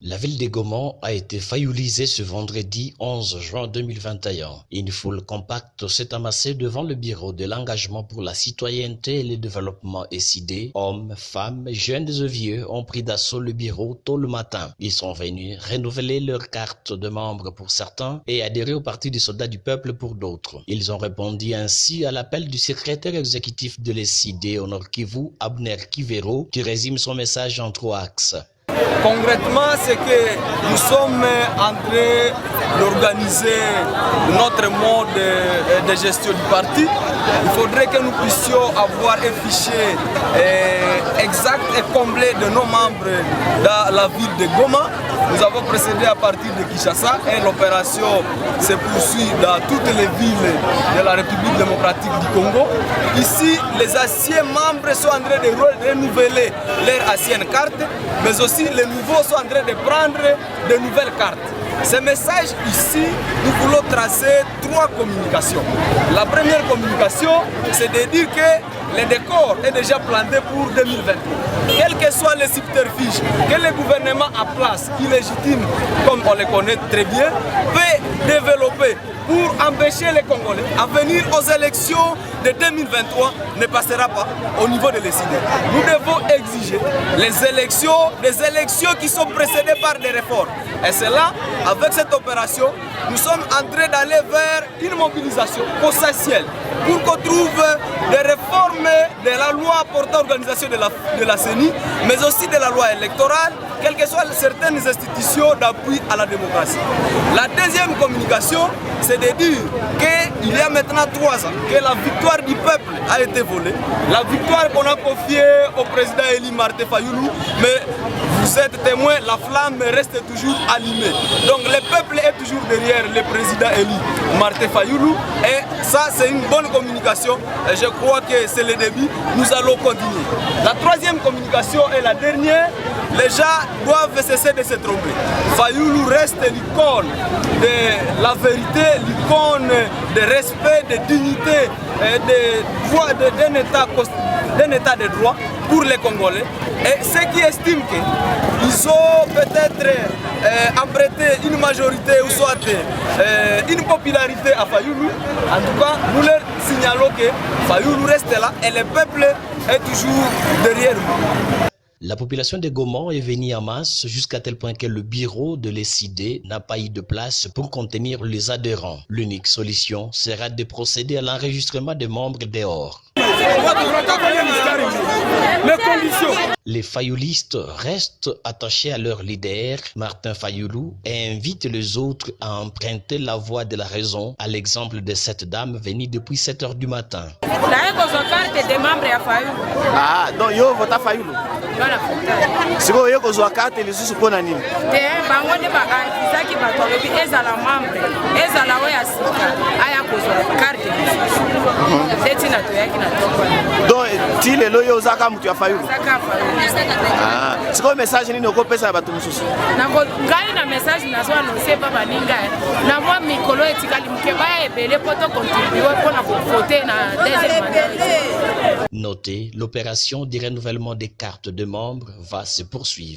La ville de Goma a été fayoulisée ce vendredi 11 juin 2021. Une foule compacte s'est amassée devant le bureau de l'engagement pour la citoyenneté et le développement SID. Hommes, femmes, jeunes et vieux ont pris d'assaut le bureau tôt le matin. Ils sont venus renouveler leur carte de membre pour certains et adhérer au Parti des soldats du peuple pour d'autres. Ils ont répondu ainsi à l'appel du secrétaire exécutif de l'SID au Nord Kivu, Abner Kivero, qui résume son message en 3 axes. Concrètement, c'est que nous sommes en train d'organiser notre mode de gestion du parti. Il faudrait que nous puissions avoir un fichier exact et complet de nos membres dans la ville de Goma. Nous avons procédé à partir de Kinshasa et l'opération se poursuit dans toutes les villes de la République démocratique du Congo. Ici, les anciens membres sont en train de renouveler leur ancienne carte, mais aussi les nouveaux sont en train de prendre de nouvelles cartes. Ce message ici, nous voulons tracer 3 communications. La première communication, c'est de dire que le décor est déjà planté pour 2023. Quels que soient les subterfuges que le gouvernement a place, illégitime, comme on les connaît très bien, peut développer pour empêcher les Congolais à venir aux élections de 2023 ne passera pas au niveau de l'ESID. Nous devons exiger des élections qui sont précédées par des réformes. Et c'est là, avec cette opération, nous sommes en train d'aller vers une mobilisation consensuelle pour qu'on trouve des réformes de la loi portant organisation de la CENI, mais aussi de la loi électorale, quelles que soient certaines institutions d'appui à la démocratie. La deuxième communication, c'est de dire qu'il y a maintenant 3 ans que la victoire du peuple a été volée, la victoire qu'on a confiée au président Eli Martin Fayoulou, mais vous êtes témoins, la flamme reste toujours allumée. Donc le peuple est toujours derrière le président Eli Martin Fayoulou et ça c'est une bonne communication. Et je crois que c'est le début, nous allons continuer. La troisième communication est la dernière. Les gens doivent cesser de se tromper. Fayoulou reste l'icône de la vérité, l'icône de respect, de dignité, d'un état de droit pour les Congolais. Et ceux qui estiment qu'ils ont peut-être emprunté une majorité ou soit une popularité à Fayoulou, en tout cas, nous leur signalons que Fayoulou reste là et le peuple est toujours derrière nous. La population de Goma est venue en masse jusqu'à tel point que le bureau de l'SID n'a pas eu de place pour contenir les adhérents. L'unique solution sera de procéder à l'enregistrement des membres dehors. Les fayoulistes restent attachés à leur leader, Martin Fayoulou, et invitent les autres à emprunter la voie de la raison, à l'exemple de cette dame venue depuis 7 h du matin. Ah, donc yo vota Fayoulou. Si vous avez une carte, les sous pour nani. Donc, si les loyaux zaka mutu ya Fayoulou. Ah, c'est quoi le message ni noko pesa ba tumususu. Nako ngai na message na so annoncer papa ninga. Na moi mikolo etikali mukeba ebele poto contribuer pour na voter na deuxième mandat. Notez, l'opération de renouvellement des cartes de membres va se poursuivre.